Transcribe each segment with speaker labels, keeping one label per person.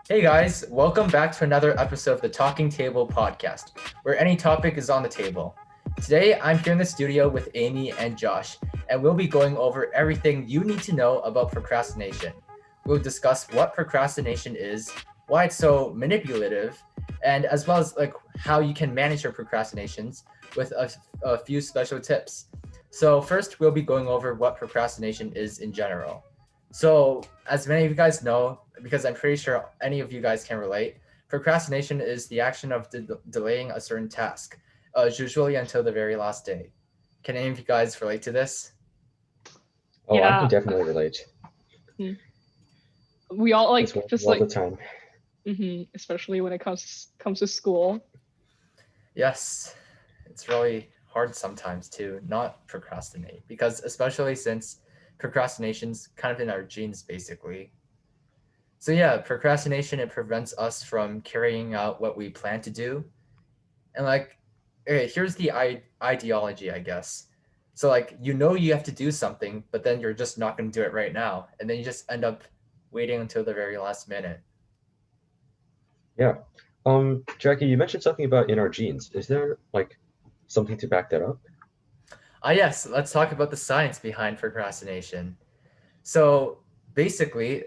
Speaker 1: Hey guys, welcome back to another episode of the Talking Table podcast, where any topic is on the table. Today, I'm here in the studio with Amy and Josh, and we'll be going over everything you need to know about procrastination. We'll discuss what procrastination is, why it's so manipulative, and as well as how you can manage your procrastinations with a few special tips. So first, we'll be going over what procrastination is in general. So, as many of you guys know, because I'm pretty sure any of you guys can relate, procrastination is the action of delaying a certain task, usually until the very last day. Can any of you guys relate to this?
Speaker 2: Oh, I can
Speaker 3: Yeah,
Speaker 2: definitely relate.
Speaker 3: mm. we all
Speaker 2: It's what I
Speaker 3: just
Speaker 2: do all the time.
Speaker 3: especially when it comes to school.
Speaker 1: Yes, it's really hard sometimes to not procrastinate because, especially since procrastination's kind of in our genes, basically. So yeah, procrastination it prevents us from carrying out what we plan to do, and okay, here's the ideology, I guess. So you have to do something, but then you're just not going to do it right now, and then you just end up waiting until the very last minute.
Speaker 2: Yeah. Jackie, you mentioned something about in our genes. Is there like something to back that up?
Speaker 1: Yes, let's talk about the science behind procrastination. So basically,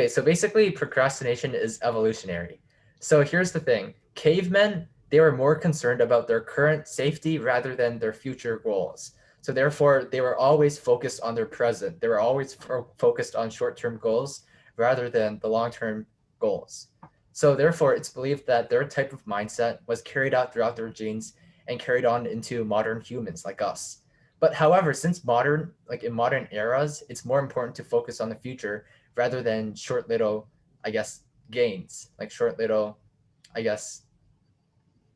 Speaker 1: so basically procrastination is evolutionary. So here's the thing. Cavemen, they were more concerned about their current safety rather than their future goals. So therefore, they were always focused on their present. They were always focused on short-term goals rather than the long-term goals. So therefore, it's believed that their type of mindset was carried out throughout their genes and carried on into modern humans like us. But however, since in modern eras, it's more important to focus on the future rather than short little, I guess, gains, like short little, I guess,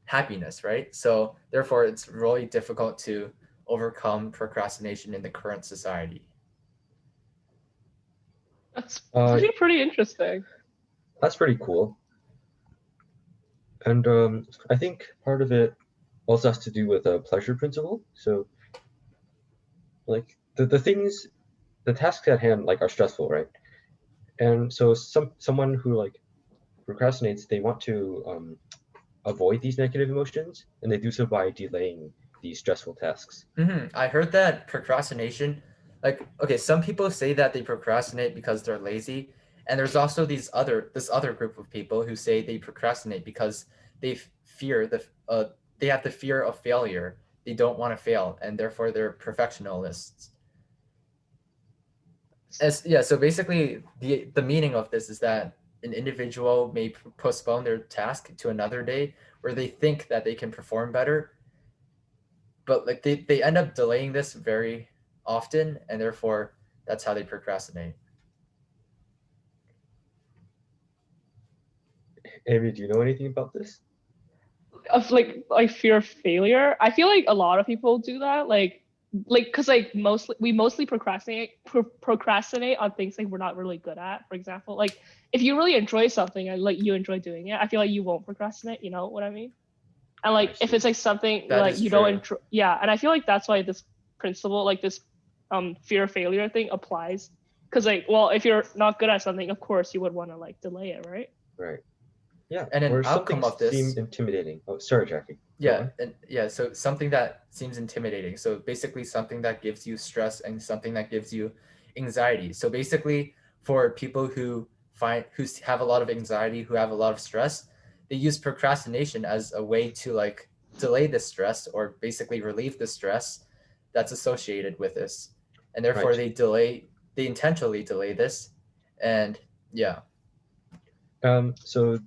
Speaker 1: happiness, right? So therefore, it's really difficult to overcome procrastination in the current society.
Speaker 3: That's
Speaker 2: Uh,
Speaker 3: actually pretty interesting.
Speaker 2: that's pretty cool. And I think part of it also has to do with a pleasure principle. So like the tasks at hand like are stressful, right? And so someone who like procrastinates, they want to avoid these negative emotions, and they do so by delaying these stressful tasks.
Speaker 1: I heard that procrastination, okay, some people say that they procrastinate because they're lazy, and there's also this other group of people who say they procrastinate because they fear they have the fear of failure. They don't want to fail, and therefore they're perfectionists. So basically, the meaning of this is that an individual may postpone their task to another day where they think that they can perform better, but they end up delaying this very often, and therefore that's how they procrastinate.
Speaker 2: Amy, do you know anything about this?
Speaker 3: Of like fear of failure. I feel like a lot of people do that. Because we mostly procrastinate on things like we're not really good at. For example, like if you really enjoy something and like you enjoy doing it, I feel like you won't procrastinate. You know what I mean? And
Speaker 2: I
Speaker 3: like if
Speaker 2: see.
Speaker 3: it's like something
Speaker 1: That
Speaker 3: like
Speaker 1: is
Speaker 3: you don't
Speaker 1: true.
Speaker 3: enjoy, yeah. And I feel like that's why this principle, like this fear of failure thing, applies. Because like, well, if you're not good at something, of course you would want to like delay it, right?
Speaker 2: Right. Yeah.
Speaker 1: And an
Speaker 2: Or something
Speaker 1: outcome of
Speaker 2: seem
Speaker 1: this,
Speaker 2: intimidating. Oh, sorry, Jackie. Go
Speaker 1: yeah,
Speaker 2: on.
Speaker 1: and yeah, so something that seems intimidating. So basically, something that gives you stress and something that gives you anxiety. So basically, for people who have a lot of anxiety, who have a lot of stress, they use procrastination as a way to delay the stress or basically relieve the stress that's associated with this, and therefore
Speaker 2: Right.
Speaker 1: they intentionally delay this, and yeah.
Speaker 2: So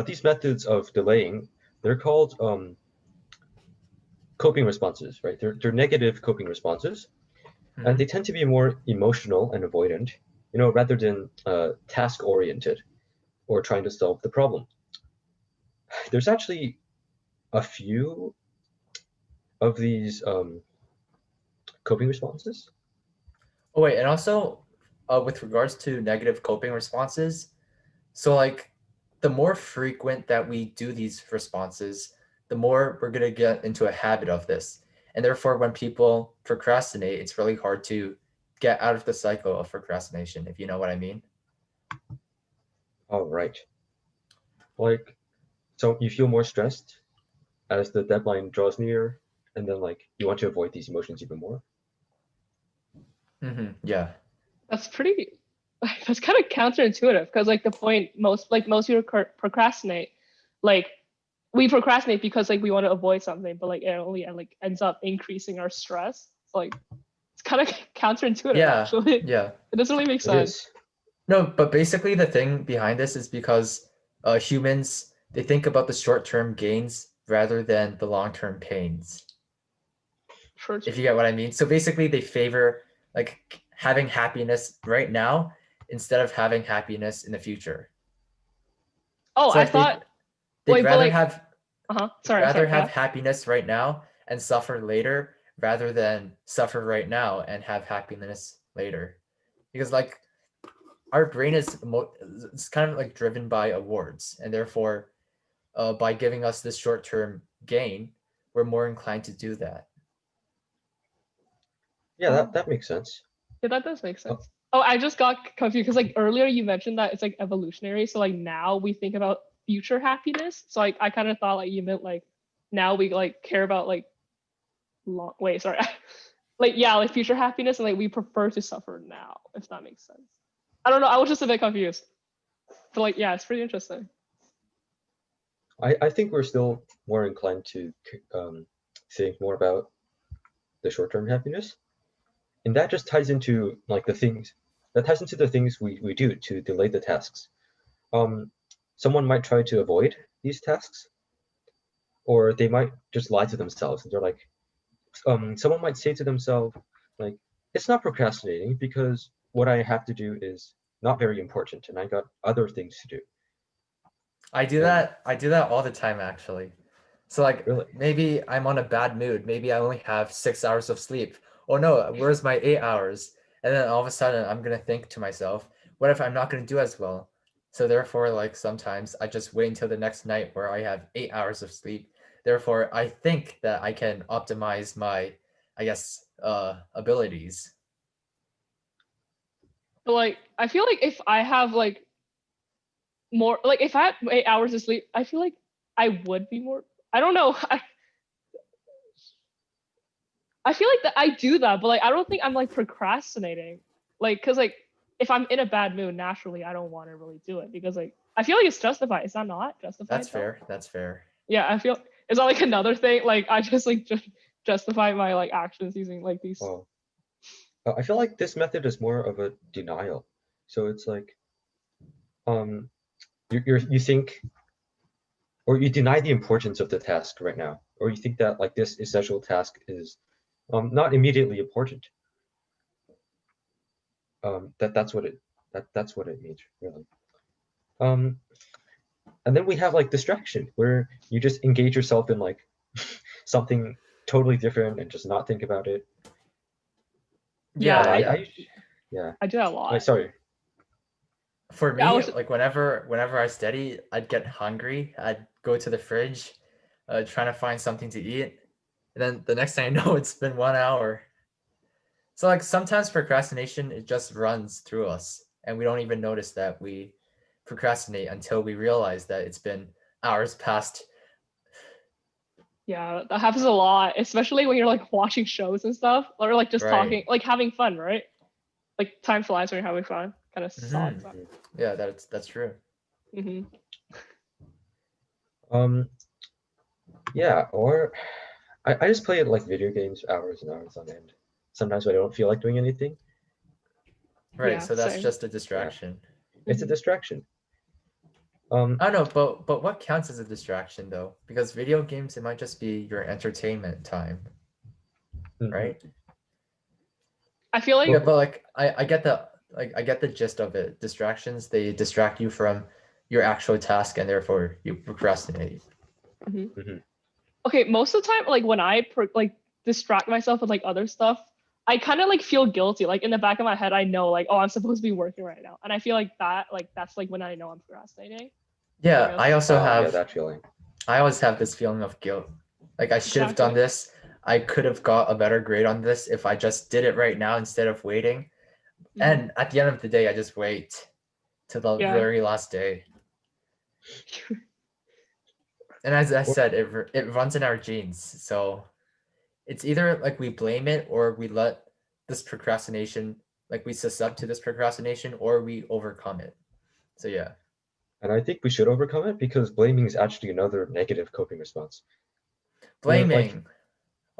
Speaker 2: these methods of delaying, they're called coping responses, right? They're negative coping responses, and
Speaker 1: Hmm.
Speaker 2: they tend to be more emotional and avoidant, rather than task oriented or trying to solve the problem. There's actually a few of these coping responses.
Speaker 1: Oh wait, and also, with regards to negative coping responses, so the more frequent that we do these responses, the more we're gonna get into a habit of this, and therefore, when people procrastinate, it's really hard to get out of the cycle of procrastination, if you know what I mean.
Speaker 2: Oh, right. Like, so you feel more stressed as the deadline draws near, and then like you want to avoid these emotions even more.
Speaker 1: Yeah.
Speaker 3: That's pretty. That's kind of counterintuitive because like the point most people procrastinate, like we procrastinate because like we want to avoid something, but like it only like ends up increasing our stress. So, like it's kind of counterintuitive
Speaker 1: Yeah.
Speaker 3: actually.
Speaker 1: Yeah.
Speaker 3: It doesn't really make
Speaker 2: It
Speaker 3: sense.
Speaker 2: is.
Speaker 1: No, but basically the thing behind this is because humans, they think about the short-term gains rather than the long-term pains,
Speaker 3: Sure.
Speaker 1: if you get what I mean. So basically they favor like having happiness right now instead of having happiness in the future.
Speaker 3: Oh,
Speaker 1: So
Speaker 3: I
Speaker 1: like
Speaker 3: thought.
Speaker 1: they'd
Speaker 3: Wait, but
Speaker 1: rather
Speaker 3: like,
Speaker 1: have
Speaker 3: Sorry.
Speaker 1: have
Speaker 3: Yeah.
Speaker 1: happiness right now and suffer later rather than suffer right now and have happiness later. Because like our brain is it's kind of like driven by awards, and therefore by giving us this short-term gain, we're more inclined to do that.
Speaker 2: Yeah,
Speaker 3: Oh,
Speaker 2: that makes sense.
Speaker 3: yeah, that does make
Speaker 2: Uh,
Speaker 3: sense. Oh, I just got confused because like earlier you mentioned that it's like evolutionary. So like now we think about future happiness. So like I kind of thought like you meant like now we like care about like long. Wait, sorry. Like yeah, like future happiness, and like we prefer to suffer now, if that makes sense. I don't know. I was just a bit confused. But like yeah, it's pretty interesting.
Speaker 2: I think we're still more inclined to think more about the short-term happiness, and that just ties into like the things we do to delay the tasks. Um, Someone might try to avoid these tasks, or they might just lie to themselves. And they're like, someone might say to themselves, like, it's not procrastinating because what I have to do is not very important, and I got other things to do.
Speaker 1: I do
Speaker 2: And
Speaker 1: that. I do that all the time, actually. So like
Speaker 2: really,
Speaker 1: maybe I'm on a bad mood. Maybe I only have 6 hours of sleep. Oh no, where's my 8 hours? And then all of a sudden I'm gonna think to myself, what if I'm not gonna do as well? So therefore, like sometimes I just wait until the next night where I have 8 hours of sleep. Therefore, I think that I can optimize my, I guess, abilities.
Speaker 3: But like I feel like if I have like more like if I had 8 hours of sleep, I feel like I would be more. I don't know. I feel like that I do that, but like I don't think I'm like procrastinating. Like, cause like if I'm in a bad mood, naturally I don't want to really do it because like I feel like it's justified. Is that not justified
Speaker 1: That's
Speaker 3: though?
Speaker 1: fair. That's fair.
Speaker 3: Yeah, I feel is that like another thing? Like I just like justify my like actions using like these.
Speaker 2: oh, I feel like this method is more of a denial. So it's like, um, you think, or you deny the importance of the task right now, or you think that like this essential task is not immediately important. That's what that's what it means, really. Um, and then we have like distraction, where you just engage yourself in like something totally different and just not think about it.
Speaker 1: Yeah,
Speaker 3: Yeah,
Speaker 1: yeah.
Speaker 2: Yeah.
Speaker 3: I do that a
Speaker 2: Like,
Speaker 3: lot.
Speaker 2: sorry.
Speaker 1: For
Speaker 3: Yeah, I
Speaker 1: me,
Speaker 3: was.
Speaker 1: like whenever I study, I'd get hungry. I'd go to the fridge, trying to find something to eat, and then the next thing I know, it's been 1 hour. So like sometimes procrastination it just runs through us, and we don't even notice that we procrastinate until we realize that it's been hours past.
Speaker 3: Yeah, that happens a lot, especially when you're like watching shows and stuff, or like just
Speaker 1: Right.
Speaker 3: talking, like having fun, right? Like time flies when you're having fun. Kind of sucks.
Speaker 2: Mhm.
Speaker 1: Yeah, that's true.
Speaker 3: Hmm.
Speaker 2: Um, yeah, or I just play like video games hours and hours on end. Sometimes when I don't feel like doing anything.
Speaker 1: Right.
Speaker 3: Yeah,
Speaker 1: So that's
Speaker 3: same.
Speaker 1: just a
Speaker 2: Yeah,
Speaker 1: distraction.
Speaker 2: it's a
Speaker 3: Hmm.
Speaker 2: distraction.
Speaker 1: I don't know, but what counts as a distraction though? Because video games it might just be your entertainment time,
Speaker 2: Mhm.
Speaker 1: right?
Speaker 3: I feel
Speaker 1: Yeah,
Speaker 3: like
Speaker 1: but like I get the gist of it. Distractions, they distract you from your actual task and therefore you procrastinate.
Speaker 3: mhm.
Speaker 2: Mhm.
Speaker 3: Okay, most of the time, like when I like distract myself with like other stuff, I kind of like feel guilty. Like in the back of my head, I know like, oh, I'm supposed to be working right now, and I feel like that's like when I know I'm procrastinating. I
Speaker 1: Yeah,
Speaker 3: guess
Speaker 2: Yeah, that feeling.
Speaker 1: I always have this feeling of guilt. Like I should have done
Speaker 3: exactly.
Speaker 1: this. I could have got a better grade on this if I just did it right now instead of waiting.
Speaker 3: Hmm.
Speaker 1: And at the end of the day, I just wait. to the
Speaker 3: Yeah.
Speaker 1: very last day. And as I
Speaker 2: Or-
Speaker 1: said, it runs in our genes. So it's either like we blame it or we let this procrastination, like we succumb to this procrastination, or we overcome it. So yeah,
Speaker 2: And I think we should overcome it because blaming is actually another negative coping response. Like,
Speaker 1: blaming.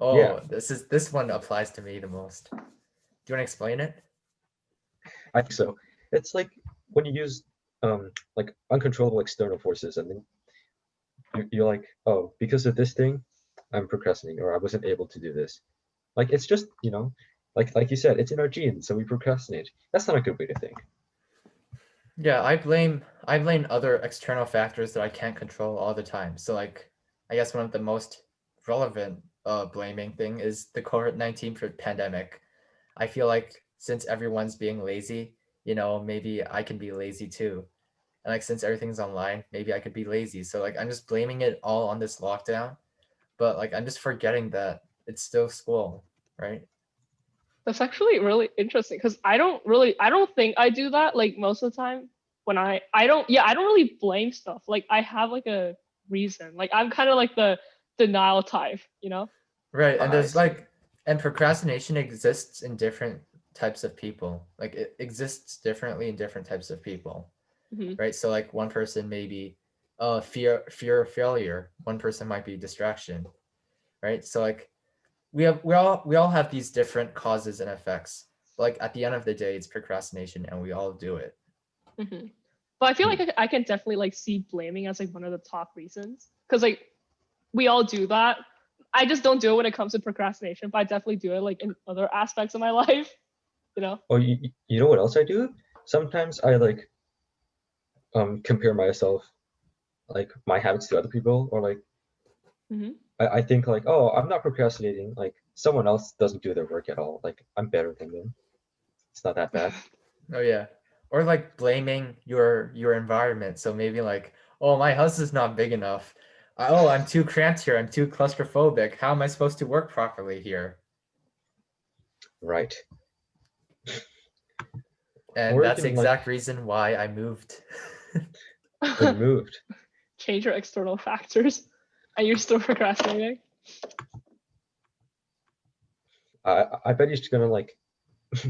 Speaker 2: yeah,
Speaker 1: Oh, this one applies to me the most. Do you want to explain it?
Speaker 2: I think so. It's like when you use like uncontrollable external forces, and then you're like, oh, because of this thing, I'm procrastinating, or I wasn't able to do this. Like it's just, like you said, it's in our genes, so we procrastinate. That's not a good way to think.
Speaker 1: Yeah, I blame other external factors that I can't control all the time. So like I guess one of the most relevant blaming thing is the COVID-19 pandemic. I feel like since everyone's being lazy, maybe I can be lazy too. And like since everything's online, maybe I could be lazy. So like I'm just blaming it all on this lockdown, but like I'm just forgetting that it's still school, right?
Speaker 3: That's actually really interesting because I don't think I do that like most of the time when I don't yeah, I don't really blame stuff. Like I have like a reason. Like I'm kind of like the denial type, you know?
Speaker 1: Right. And
Speaker 2: I
Speaker 1: there's
Speaker 2: see.
Speaker 1: like and procrastination exists in different types of people. Like it exists differently in different types of people,
Speaker 3: Hmm.
Speaker 1: right? So like one person may be fear of failure, one person might be distraction, right? So like we all have these different causes and effects. But like at the end of the day, it's procrastination and we all do it.
Speaker 3: Hmm. But I feel like
Speaker 2: Hmm.
Speaker 3: I can definitely like see blaming as like one of the top reasons because like we all do that. I just don't do it when it comes to procrastination, but I definitely do it like in other aspects of my life, you know?
Speaker 2: Oh, you know what else I do? Sometimes I like compare myself, like my habits to other people, or like
Speaker 3: Hmm.
Speaker 2: I think like, oh, I'm not procrastinating. Like someone else doesn't do their work at all. Like I'm better than them. It's not that bad.
Speaker 1: Oh yeah. Or like blaming your environment. So maybe like, oh, my house is not big enough. Oh, I'm too cramped here. I'm too claustrophobic. How am I supposed to work properly here?
Speaker 2: Right.
Speaker 1: And
Speaker 2: Or
Speaker 1: that's the
Speaker 2: even like,
Speaker 1: exact reason why I moved.
Speaker 2: oh, you moved.
Speaker 3: Change your external factors and you're still procrastinating.
Speaker 2: I bet you're just gonna like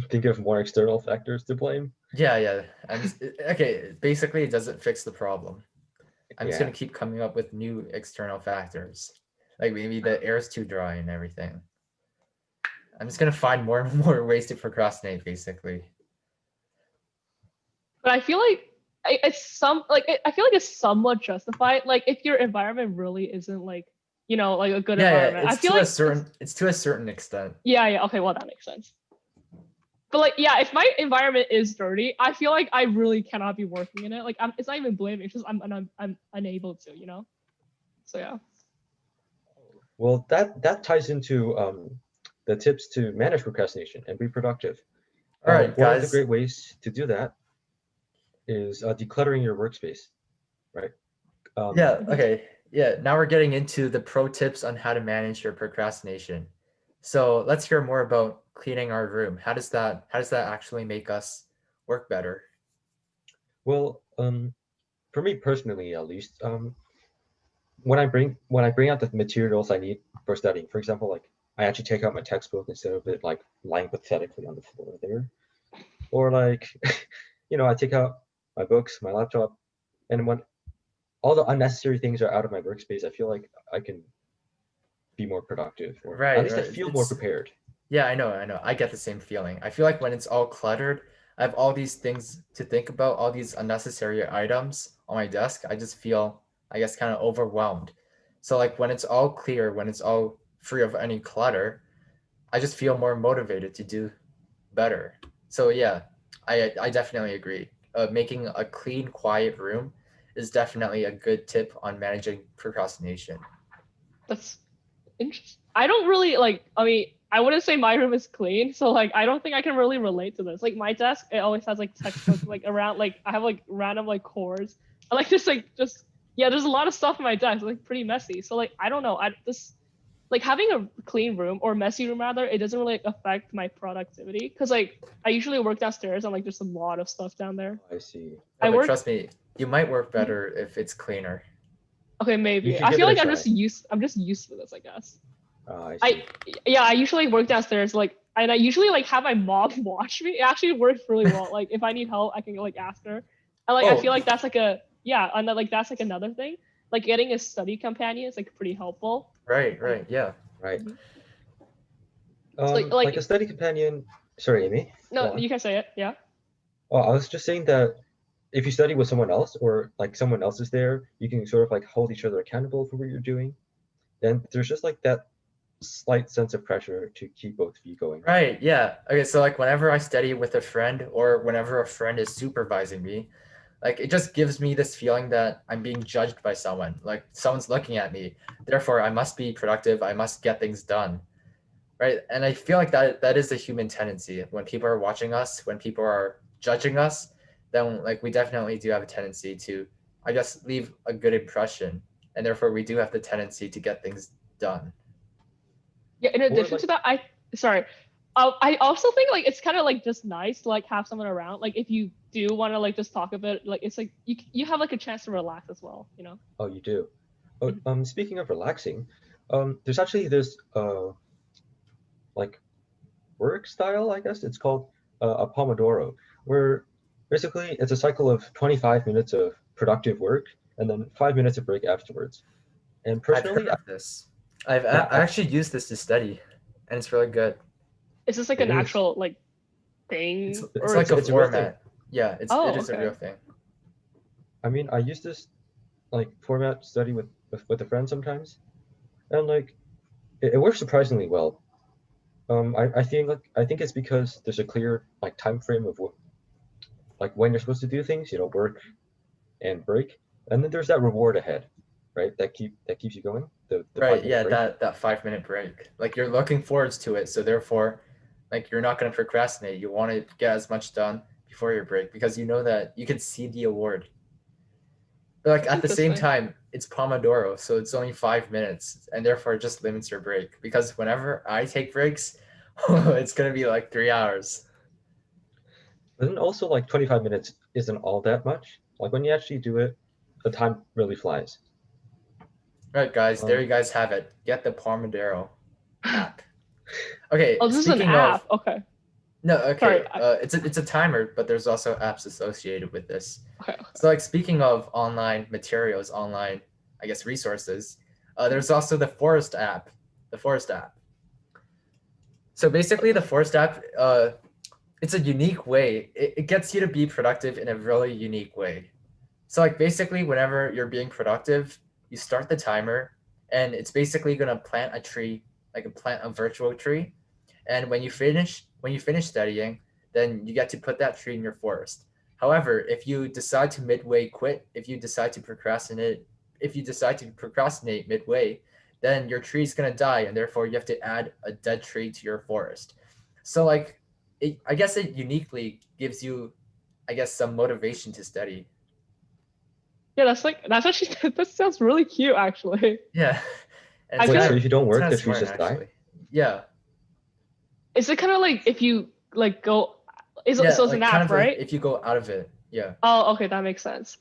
Speaker 2: think of more external factors to blame.
Speaker 1: Yeah. I'm just okay. Basically, it doesn't fix the problem. I'm just
Speaker 2: Yeah.
Speaker 1: gonna keep coming up with new external factors. Like maybe the air's too dry and everything. I'm just gonna find more and more ways to procrastinate, basically.
Speaker 3: But I feel like I feel like it's somewhat justified. Like if your environment really isn't like like a good
Speaker 1: Yeah,
Speaker 3: environment, I feel like
Speaker 1: it's to a certain extent.
Speaker 3: yeah, okay, well that makes sense. But like yeah, if my environment is dirty, I feel like I really cannot be working in it. Like it's not even blaming, it's just I'm unable to, So yeah.
Speaker 2: Well, that ties into the tips to manage procrastination and be productive.
Speaker 1: All right,
Speaker 2: One of the
Speaker 1: guys.
Speaker 2: great ways to do that is decluttering your workspace, right? Um,
Speaker 1: Yeah, okay. Yeah, now we're getting into the pro tips on how to manage your procrastination. So let's hear more about cleaning our room. How does that actually make us work better?
Speaker 2: well, for me personally, at least, when I bring out the materials I need for studying, for example, like I actually take out my textbook instead of it like lying pathetically on the floor there, or like, I take out my books, my laptop, and when all the unnecessary things are out of my workspace, I feel like I can be more productive, or at
Speaker 1: Right,
Speaker 2: least I
Speaker 1: right.
Speaker 2: feel more
Speaker 1: It's
Speaker 2: prepared.
Speaker 1: Yeah, I know. I get the same feeling. I feel like when it's all cluttered, I have all these things to think about, all these unnecessary items on my desk. I just feel, I guess, kind of overwhelmed. So like when it's all clear, when it's all free of any clutter, I just feel more motivated to do better. So yeah, I definitely agree. Making a clean, quiet room is definitely a good tip on managing procrastination.
Speaker 3: That's interesting. I don't really like. I mean, I wouldn't say my room is clean, so like I don't think I can really relate to this. Like my desk, it always has like textbooks like around. Like I have like random like cords. I like just yeah. There's a lot of stuff in my desk, like pretty messy. So like I don't know. I this like having a clean room or messy room rather, it doesn't really affect my productivity because like I usually work downstairs and like there's a lot of stuff down there.
Speaker 2: I see.
Speaker 1: No,
Speaker 3: I
Speaker 1: but
Speaker 3: work
Speaker 1: trust me, you might work better if it's cleaner.
Speaker 3: okay,
Speaker 2: You
Speaker 3: maybe.
Speaker 2: should
Speaker 3: I
Speaker 2: give
Speaker 3: feel
Speaker 2: it a
Speaker 3: like
Speaker 2: try.
Speaker 3: I'm just used to this, I guess.
Speaker 2: I see.
Speaker 3: I usually work downstairs like and I usually like have my mom watch me. It actually works really well. Like if I need help, I can like ask her. And like I
Speaker 1: Oh,
Speaker 3: feel like that's like a yeah, and then, like that's like another thing. Like getting a study companion is like pretty helpful.
Speaker 1: right, yeah.
Speaker 2: Right.
Speaker 3: Mhm. So, like
Speaker 2: Like a study companion. Sorry, Amy. Go
Speaker 3: no,
Speaker 2: on.
Speaker 3: you can say it. Yeah.
Speaker 2: Oh, I was just saying that if you study with someone else or like someone else is there, you can sort of like hold each other accountable for what you're doing. And there's just like that slight sense of pressure to keep both of you going.
Speaker 1: Right, yeah. Okay, so like whenever I study with a friend or whenever a friend is supervising me, like it just gives me this feeling that I'm being judged by someone. Like someone's looking at me. Therefore, I must be productive. I must get things done. Right? And I feel like that is a human tendency. When people are watching us, when people are judging us, then like we definitely do have a tendency to, I guess, leave a good impression. And therefore we do have the tendency to get things done.
Speaker 3: Yeah. In
Speaker 2: Or
Speaker 3: addition
Speaker 2: like
Speaker 3: to that, sorry. I also think like it's kind of like just nice to like have someone around. Like if you do want to like just talk a bit, like it's like you have like a chance to relax as well. You know.
Speaker 2: oh you do. Oh,
Speaker 3: Mhm.
Speaker 2: speaking of relaxing, there's actually this like work style, I guess it's called a Pomodoro, where basically it's a cycle of 25 minutes of productive work and then 5 minutes of break afterwards. And
Speaker 1: I've heard
Speaker 2: personally,
Speaker 1: of this. I've
Speaker 2: yeah,
Speaker 1: I actually used this to study, and it's really good.
Speaker 3: Is this like
Speaker 2: it
Speaker 3: an
Speaker 2: is.
Speaker 3: actual like
Speaker 1: It's
Speaker 3: thing
Speaker 1: it's
Speaker 3: or
Speaker 1: like
Speaker 3: is
Speaker 1: a
Speaker 3: it?
Speaker 2: It's a real thing.
Speaker 1: format. Yeah, it
Speaker 3: Oh,
Speaker 1: is a real
Speaker 3: okay.
Speaker 1: thing.
Speaker 2: I mean, I use this like format study with a friend sometimes, and like it works surprisingly well. I think it's because there's a clear like time frame of what like when you're supposed to do things, work and break, and then there's that reward ahead, right? That keeps you going. The five
Speaker 1: Right,
Speaker 2: minute
Speaker 1: yeah,
Speaker 2: break.
Speaker 1: that 5 minute break. Like you're looking forwards to it, so therefore, like you're not gonna procrastinate. You want to get as much done before your break because you know that you can see the award. But like
Speaker 3: That's
Speaker 1: at the same
Speaker 3: interesting.
Speaker 1: time, it's Pomodoro, so it's only 5 minutes, and therefore it just limits your break. Because whenever I take breaks, it's gonna be like 3 hours.
Speaker 2: But then also like 25 minutes isn't all that much. Like when you actually do it, the time really flies.
Speaker 1: Right, guys, there
Speaker 2: Um,
Speaker 1: you guys have it. Get the Pomodoro app. Okay,
Speaker 3: Oh, this is an
Speaker 1: speaking of
Speaker 3: app. Okay.
Speaker 1: no,
Speaker 3: Sorry.
Speaker 1: okay, it's a timer, but there's also apps associated with this.
Speaker 3: Okay.
Speaker 1: So like speaking of online materials, online, I guess resources, there's also the Forest app. The Forest app. So basically, the Forest app, it's a unique way. It gets you to be productive in a really unique way. So like basically, whenever you're being productive, you start the timer, and it's basically gonna plant a tree, like a plant a virtual tree, and when you finish studying, then you get to put that tree in your forest. However, if you decide to midway quit, if you decide to procrastinate midway, then your tree is going to die and therefore you have to add a dead tree to your forest. So like I guess it uniquely gives you, I guess, some motivation to study.
Speaker 3: Yeah, that's actually that sounds really cute actually.
Speaker 1: Yeah. And
Speaker 3: I
Speaker 2: wait,
Speaker 3: feel
Speaker 2: so
Speaker 3: like
Speaker 2: if you don't
Speaker 1: it's
Speaker 2: work,
Speaker 1: kind of
Speaker 2: the trees
Speaker 1: smart
Speaker 2: just die?
Speaker 1: actually. Yeah.
Speaker 3: is it kind of like if you like go is it
Speaker 1: Yeah,
Speaker 3: so it's an
Speaker 1: like kind
Speaker 3: app,
Speaker 1: of like
Speaker 3: right?
Speaker 1: if you go out of it. Yeah.
Speaker 3: Oh, okay, that makes sense.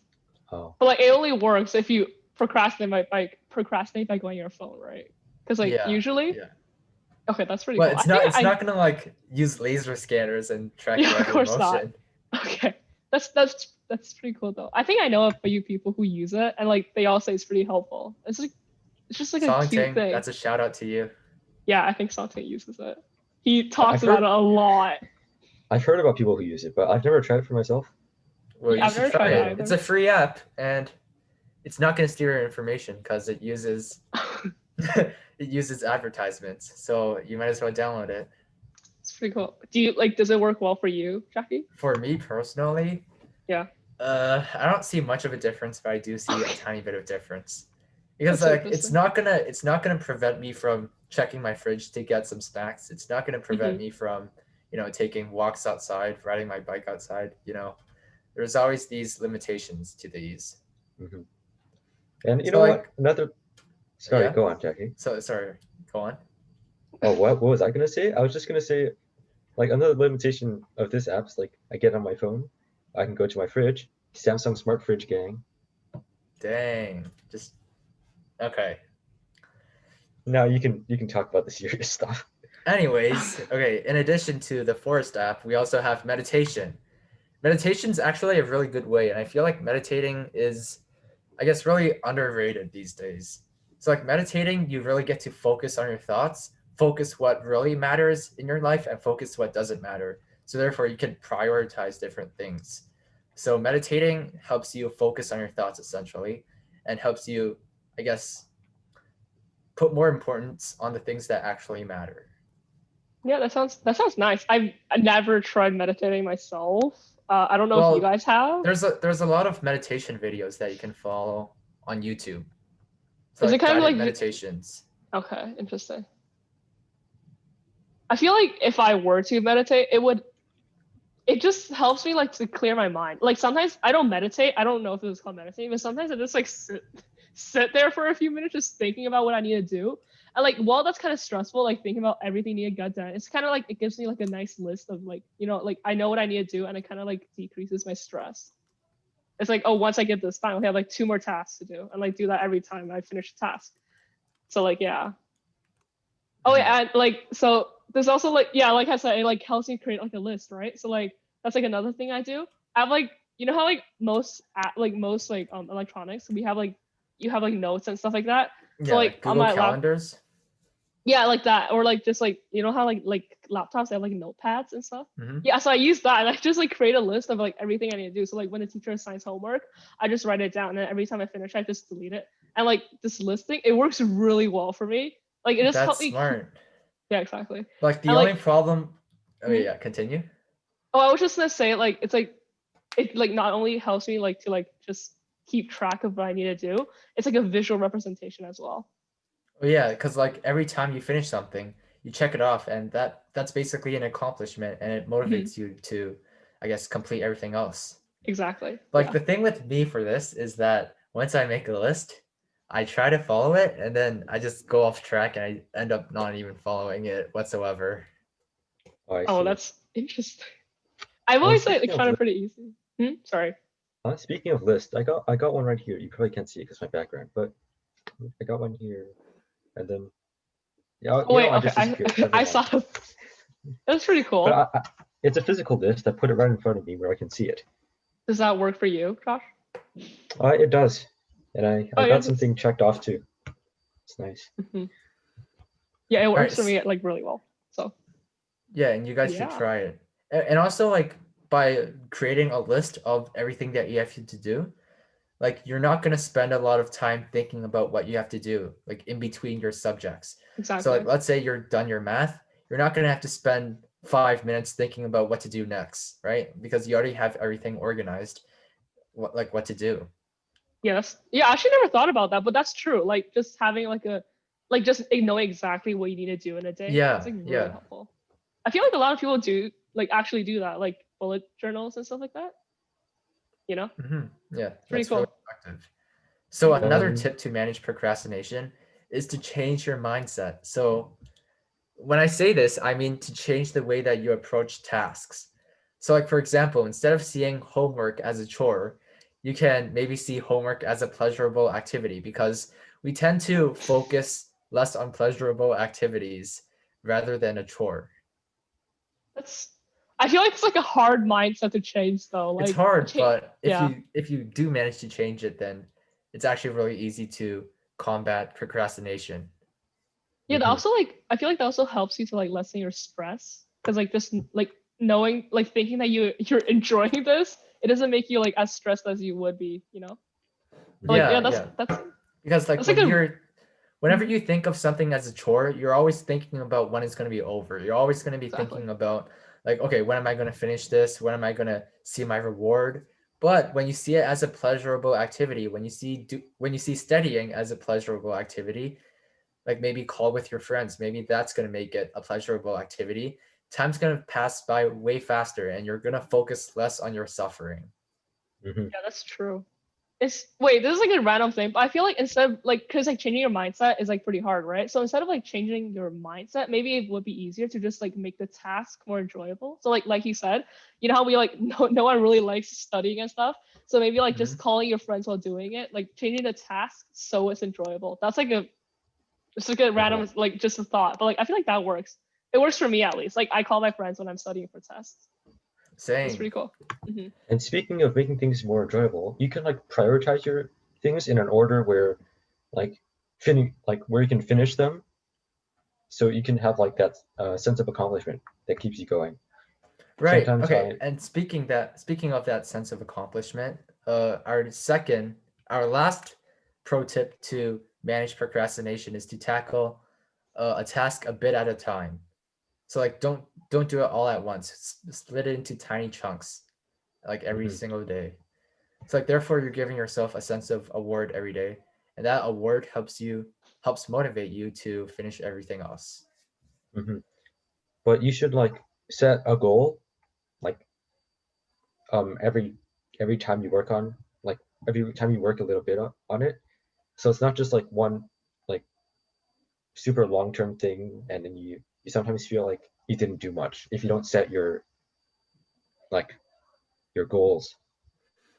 Speaker 2: Oh,
Speaker 3: But like it only works if you procrastinate by going on your phone, right? Because like
Speaker 1: Yeah.
Speaker 3: usually,
Speaker 1: Yeah.
Speaker 3: okay, that's pretty
Speaker 1: But
Speaker 3: cool. I think
Speaker 1: it's
Speaker 3: I
Speaker 1: not gonna like use laser scanners and track
Speaker 3: yeah,
Speaker 1: your
Speaker 3: of
Speaker 1: every
Speaker 3: course not.
Speaker 1: motion.
Speaker 3: Okay, that's pretty cool though. I think I know a few people who use it, and like they all say it's pretty helpful. It's just like a
Speaker 1: Song
Speaker 3: cute
Speaker 1: Ting,
Speaker 3: thing.
Speaker 1: that's a shout out to you.
Speaker 3: Yeah, I think Santé uses it. He
Speaker 2: I-
Speaker 3: talks
Speaker 2: I've
Speaker 3: about
Speaker 2: heard
Speaker 3: it a lot.
Speaker 2: I've heard about people who use it, but I've never tried it for myself.
Speaker 1: Well,
Speaker 3: Yeah,
Speaker 1: you
Speaker 3: I've
Speaker 1: should
Speaker 3: never
Speaker 1: try
Speaker 3: tried it
Speaker 1: it. It's
Speaker 3: either.
Speaker 1: a free app and it's not gonna steal your information because it uses it uses advertisements. So you might as well download it.
Speaker 3: It's pretty cool. Do you like? Does it work well for you, Jackie?
Speaker 1: For me personally,
Speaker 3: Yeah.
Speaker 1: I don't see much of a difference, but I do see a
Speaker 3: Okay,
Speaker 1: tiny bit of difference. Because
Speaker 3: that's
Speaker 1: like
Speaker 3: interesting.
Speaker 1: it's not gonna prevent me from checking my fridge to get some snacks. It's not gonna prevent
Speaker 3: Hmm.
Speaker 1: me from, taking walks outside, riding my bike outside. There's always these limitations to these.
Speaker 2: Hmm. And you
Speaker 1: So
Speaker 2: know what?
Speaker 1: like
Speaker 2: Another Sorry,
Speaker 1: Yeah.
Speaker 2: go on, Jackie.
Speaker 1: So sorry, go on.
Speaker 2: Oh, what was I gonna say? I was just gonna say, like, another limitation of this app is like I get on my phone, I can go to my fridge, Samsung Smart Fridge gang.
Speaker 1: Dang. Just okay.
Speaker 2: Now you can talk about the serious stuff.
Speaker 1: Anyways, okay, in addition to the Forest app, we also have meditation. Meditation's actually a really good way, and I feel like meditating is, I guess, really underrated these days. So like meditating, you really get to focus on your thoughts, focus what really matters in your life, and focus what doesn't matter. So therefore you can prioritize different things. So meditating helps you focus on your thoughts essentially, and helps you, I guess, put more importance on the things that actually matter.
Speaker 3: Yeah, that sounds nice. I've never tried meditating myself. I don't know if you
Speaker 1: Well,
Speaker 3: guys have.
Speaker 1: there's a lot of meditation videos that you can follow on YouTube. It's
Speaker 3: Is it
Speaker 1: like
Speaker 3: kind of
Speaker 1: guided
Speaker 3: like
Speaker 1: meditations.
Speaker 3: okay, interesting. I feel like if I were to meditate, it just helps me like to clear my mind. Like sometimes I don't meditate. I don't know if it was called meditating, but sometimes I just like sit there for a few minutes just thinking about what I need to do. And like while that's kind of stressful, like thinking about everything need to get done, it's kind of like it gives me like a nice list of like, like I know what I need to do and it kind of like decreases my stress. It's like, oh, once I get this done, I have like two more tasks to do and like do that every time I finish a task. So like yeah. Oh yeah, and like so there's also like yeah, like I said, it like helps me create like a list, right? So like that's like another thing I do. I have like how like most like electronics we have like you have like notes and stuff like that. So
Speaker 1: Yeah,
Speaker 3: like
Speaker 1: like
Speaker 3: on
Speaker 1: Google
Speaker 3: my lap,
Speaker 1: calendars.
Speaker 3: yeah, like that, or like just like how like laptops they have like notepads and stuff.
Speaker 1: Hmm.
Speaker 3: Yeah, so I use that and I just like create a list of like everything I need to do. So like when the teacher assigns homework, I just write it down and then every time I finish, I just delete it. And like this listing, it works really well for me. Like it just
Speaker 1: That's
Speaker 3: helped me.
Speaker 1: smart.
Speaker 3: Yeah, exactly.
Speaker 1: Like the
Speaker 3: And
Speaker 1: only
Speaker 3: like,
Speaker 1: problem. Okay,
Speaker 3: mhm.
Speaker 1: yeah, continue.
Speaker 3: Oh, I was just gonna say like it's like it like not only helps me like to like just keep track of what I need to do, it's like a visual representation as well.
Speaker 1: Oh yeah, because like every time you finish something, you check it off, and that's basically an accomplishment, and it
Speaker 3: Mhm.
Speaker 1: motivates you to, I guess, complete everything else.
Speaker 3: Exactly.
Speaker 1: Like
Speaker 3: Yeah.
Speaker 1: the thing with me for this is that once I make a list, I try to follow it, and then I just go off track, and I end up not even following it whatsoever.
Speaker 2: Oh, I
Speaker 3: Oh,
Speaker 2: see.
Speaker 3: that's interesting. I've
Speaker 2: Oh,
Speaker 3: always like
Speaker 2: speaking of
Speaker 3: found it pretty easy. Sorry.
Speaker 2: speaking of list, I got one right here. You probably can't see it because my background, but I got one here, and then yeah,
Speaker 3: Oh wait,
Speaker 2: I
Speaker 3: okay.
Speaker 2: just
Speaker 3: I
Speaker 2: disappeared. Never
Speaker 3: I
Speaker 2: mind.
Speaker 3: saw that's pretty
Speaker 2: But
Speaker 3: cool.
Speaker 2: it's a physical list. I put it right in front of me where I can see it.
Speaker 3: Does that work for you, Josh?
Speaker 2: It does, and I
Speaker 3: Oh yeah.
Speaker 2: got something checked off too. It's nice.
Speaker 3: Mhm. Yeah, it
Speaker 1: All right,
Speaker 3: works for me like really well. So
Speaker 1: yeah, and you guys should
Speaker 3: yeah,
Speaker 1: try it. And also like by creating a list of everything that you have to do, like you're not going to spend a lot of time thinking about what you have to do like in between your subjects. So like
Speaker 3: exactly.
Speaker 1: let's say you're done your math, you're not going to have to spend 5 minutes thinking about what to do next, right? Because you already have everything organized, what to do.
Speaker 3: Yeah, I actually never thought about that, but that's true. Like just having like a like just knowing exactly what you need to do in a day. It's
Speaker 1: Yeah,
Speaker 3: like really
Speaker 1: yeah.
Speaker 3: helpful. I feel like a lot of people do like actually do that, like bullet journals and stuff like that.
Speaker 1: Hmm. Yeah,
Speaker 3: It's pretty
Speaker 1: that's really
Speaker 3: cool.
Speaker 1: effective. So
Speaker 3: Hmm.
Speaker 1: another tip to manage procrastination is to change your mindset. So when I say this, I mean to change the way that you approach tasks. So, like for example, instead of seeing homework as a chore, you can maybe see homework as a pleasurable activity because we tend to focus less on pleasurable activities rather than a chore.
Speaker 3: That's I feel like it's like a hard mindset to change though.
Speaker 1: It's
Speaker 3: Like
Speaker 1: hard, but if
Speaker 3: yeah.
Speaker 1: you do manage to change it, then it's actually really easy to combat procrastination.
Speaker 3: Yeah, that
Speaker 2: Hmm.
Speaker 3: also like I feel like that also helps you to like lessen your stress because like just like knowing like thinking that you're enjoying this, it doesn't make you like as stressed as you would be. But, like yeah,
Speaker 1: Yeah,
Speaker 3: that's
Speaker 1: yeah.
Speaker 3: that's
Speaker 1: Because like
Speaker 3: that's like a
Speaker 1: whenever
Speaker 3: mhm,
Speaker 1: you think of something as a chore, you're always thinking about when it's going to be over. You're always going to be
Speaker 3: exactly.
Speaker 1: thinking about like, okay, when am I going to finish this? When am I going to see my reward? But when you see it as a pleasurable activity, when you see studying as a pleasurable activity, like maybe call with your friends, maybe that's going to make it a pleasurable activity. Time's going to pass by way faster and you're going to focus less on your suffering.
Speaker 2: Hmm.
Speaker 3: Yeah, that's true. wait, this is like a random thing, but I feel like instead of like, because like changing your mindset is like pretty hard, right? So instead of like changing your mindset, maybe it would be easier to just like make the task more enjoyable. So like you said, you know how we like no one really likes studying and stuff. So maybe like just calling your friends while doing it, like changing the task so it's enjoyable. That's like it's like a random like just a thought, but like I feel like that works. It works for me at least. Like I call my friends when I'm studying for tests. It's
Speaker 1: Same.
Speaker 3: pretty cool.
Speaker 2: And speaking of making things more enjoyable, you can like prioritize your things in an order where like where you can finish them, so you can have like that sense of accomplishment that keeps you going.
Speaker 1: Right.
Speaker 2: Sometimes
Speaker 1: Okay. And speaking of that sense of accomplishment, our last pro tip to manage procrastination is to tackle a task a bit at a time. So like don't do it all at once. Split it into tiny chunks, like every single day. So like therefore you're giving yourself a sense of award every day, and that award helps motivate you to finish everything else.
Speaker 2: But you should like set a goal like every time you work on like every time you work a little bit on it, so it's not just like one like super long-term thing, and then you sometimes feel like you didn't do much if you don't set your like your goals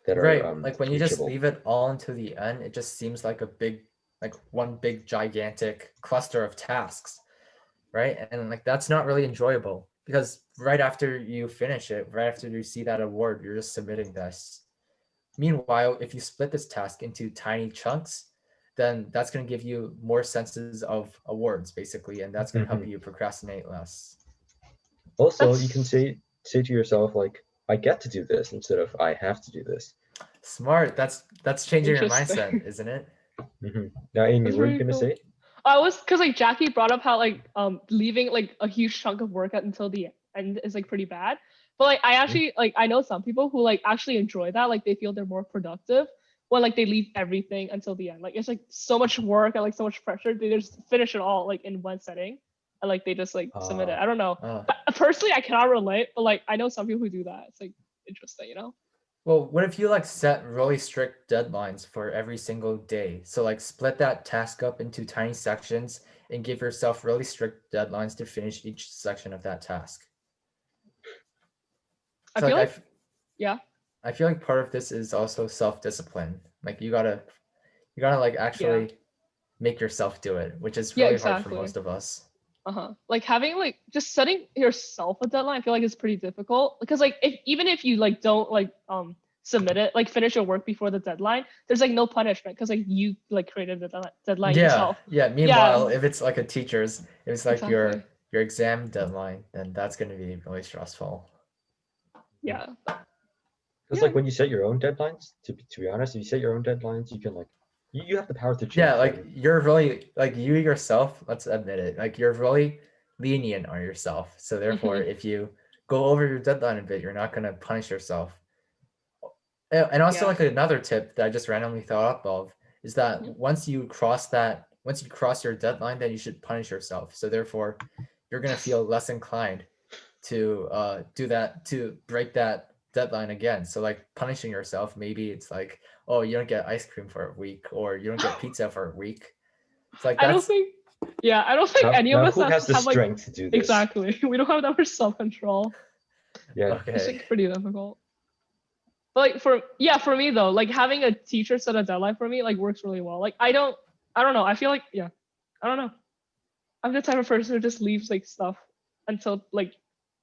Speaker 2: that
Speaker 1: Right.
Speaker 2: are
Speaker 1: Like when you just
Speaker 2: reachable.
Speaker 1: leave it all until the end, it just seems like one big gigantic cluster of tasks, right? And like that's not really enjoyable because right after you finish it, right after you see that award, you're just submitting this. Meanwhile, if you split this task into tiny chunks, then that's going to give you more senses of awards basically, and that's going to help you procrastinate less.
Speaker 2: Also, you can say to yourself like, I get to do this instead of I have to do this.
Speaker 1: Smart. That's changing your
Speaker 3: Interesting.
Speaker 1: mindset, isn't it?
Speaker 2: Now, Amy,
Speaker 3: That's
Speaker 2: what are you
Speaker 3: very
Speaker 2: gonna
Speaker 3: cool.
Speaker 2: say?
Speaker 3: I was because like Jackey brought up how like leaving like a huge chunk of work until the end is like pretty bad. But like I actually like I know some people who like actually enjoy that. Like they feel they're more productive when like they leave everything until the end. Like it's like so much work and like so much pressure. They just finish it all like in one setting and like they just like submit it. I don't know. Personally, I cannot relate, but like I know some people who do that. It's like interesting, you know?
Speaker 1: Well, what if you like set really strict deadlines for every single day? So like split that task up into tiny sections and give yourself really strict deadlines to finish each section of that task.
Speaker 3: I
Speaker 1: So
Speaker 3: feel
Speaker 1: like
Speaker 3: like yeah.
Speaker 1: I feel like part of this is also self-discipline. Like you gotta like actually make yourself do it, which is
Speaker 3: Yeah,
Speaker 1: really hard for
Speaker 3: exactly.
Speaker 1: most of us.
Speaker 3: Like having like just setting yourself a deadline, I feel like is pretty difficult because like even if you like don't like submit it, like finish your work before the deadline, there's like no punishment because like you like created the deadline
Speaker 1: Yeah,
Speaker 3: yourself.
Speaker 1: yeah. Meanwhile, if it's like if it's like
Speaker 3: Exactly.
Speaker 1: your exam deadline, then that's gonna be really stressful.
Speaker 3: Yeah.
Speaker 2: Because like when you set your own deadlines, to be honest, if you set your own deadlines, you can like you have the power to
Speaker 1: Yeah,
Speaker 2: change
Speaker 1: like
Speaker 2: them.
Speaker 1: you're really like you yourself, let's admit it, like you're really lenient on yourself. So therefore, if you go over your deadline a bit, you're not gonna punish yourself. And also like another tip that I just randomly thought up of is that once you cross your deadline, then you should punish yourself. So therefore, you're gonna feel less inclined to to break that deadline again. So like punishing yourself, maybe it's like, oh, you don't get ice cream for a week, or you don't get pizza for a week. It's like
Speaker 3: I don't
Speaker 1: that's
Speaker 3: think any of
Speaker 2: Now
Speaker 3: us
Speaker 2: who has the
Speaker 3: have like
Speaker 2: strength to do this?
Speaker 3: exactly. We don't have that much self-control.
Speaker 2: Yeah.
Speaker 3: It's
Speaker 1: okay.
Speaker 3: like pretty difficult. But like for me though, like having a teacher set a deadline for me like works really well. Like I don't know. I feel like I don't know. I'm the type of person who just leaves like stuff until like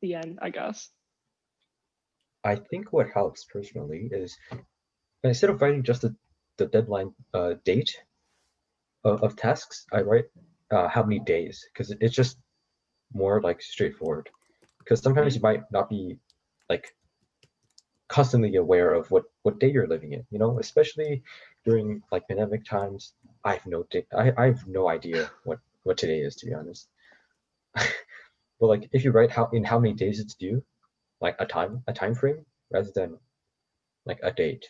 Speaker 3: the end, I guess.
Speaker 2: I think what helps personally is instead of writing just the deadline date of tasks, I write how many days, because it's just more like straightforward. Because sometimes you might not be like constantly aware of what day you're living in, you know, especially during like pandemic times. I have no idea what today is, to be honest. But like if you write how many days it's due, like a time frame rather than like a date,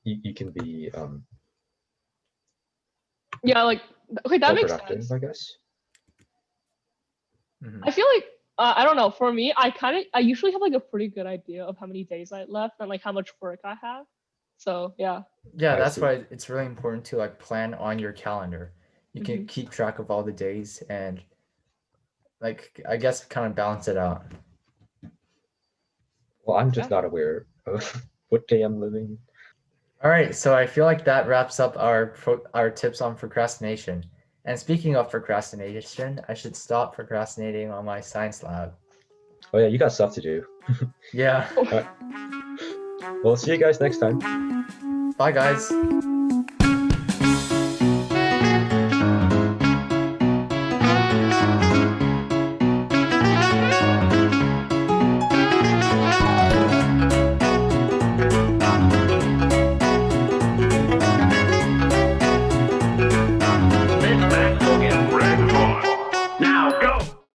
Speaker 2: you can be
Speaker 3: Yeah, like okay, that
Speaker 2: more
Speaker 3: makes
Speaker 2: productive,
Speaker 3: sense.
Speaker 2: I guess.
Speaker 3: I feel like I don't know. For me, I usually have like a pretty good idea of how many days I left and like how much work I have. So yeah.
Speaker 1: Yeah,
Speaker 2: I
Speaker 1: that's
Speaker 2: see.
Speaker 1: why it's really important to like plan on your calendar. You can
Speaker 3: Mhm.
Speaker 1: keep track of all the days and like I guess kind of balance it out.
Speaker 2: Well, I'm just
Speaker 3: Yeah.
Speaker 2: not aware of what day I'm living.
Speaker 1: All right, so I feel like that wraps up our tips on procrastination. And speaking of procrastination, I should stop procrastinating on my science lab.
Speaker 2: Oh yeah, you got stuff to do.
Speaker 1: Yeah.
Speaker 2: All right. Well, see you guys next time.
Speaker 1: Bye guys.